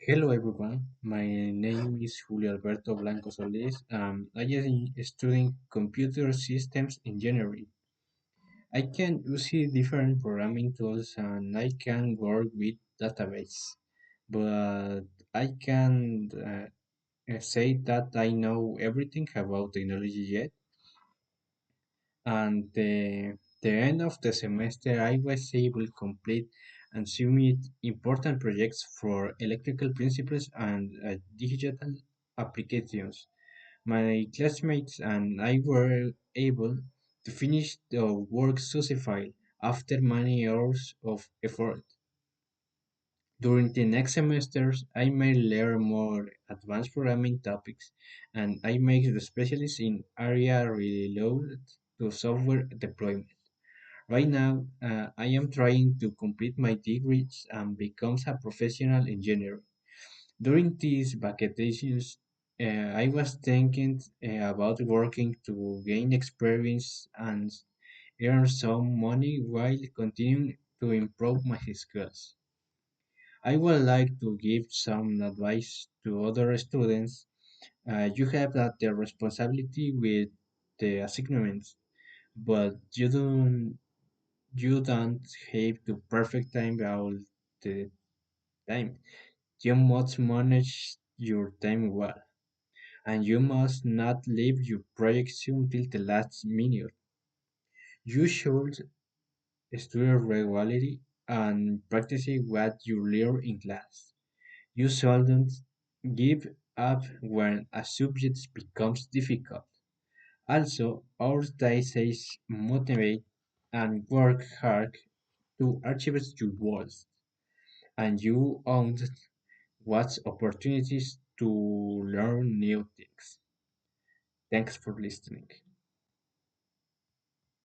Hello everyone, my name is Julio Alberto Blanco Solis. I am studying computer systems engineering. I can use different programming tools and I can work with database, but I can say that I know everything about technology yet. And the end of the semester, I was able to complete and submit important projects for electrical principles and digital applications. My classmates and I were able to finish the work successfully after many hours of effort. During the next semesters, I may learn more advanced programming topics and I may be specialist in area related to software deployment. Right now, I am trying to complete my degrees and become a professional engineer. During these vacations, I was thinking about working to gain experience and earn some money while continuing to improve my skills. I would like to give some advice to other students. You have that the responsibility with the assignments, but you don't have to perfect time all the time. You must manage your time well, and you must not leave your projects until the last minute. You should study regularly and practice what you learn in class. You shouldn't give up when a subject becomes difficult. Also, our says motivate and work hard to achieve your goals, and you own what opportunities to learn new things. Thanks for listening.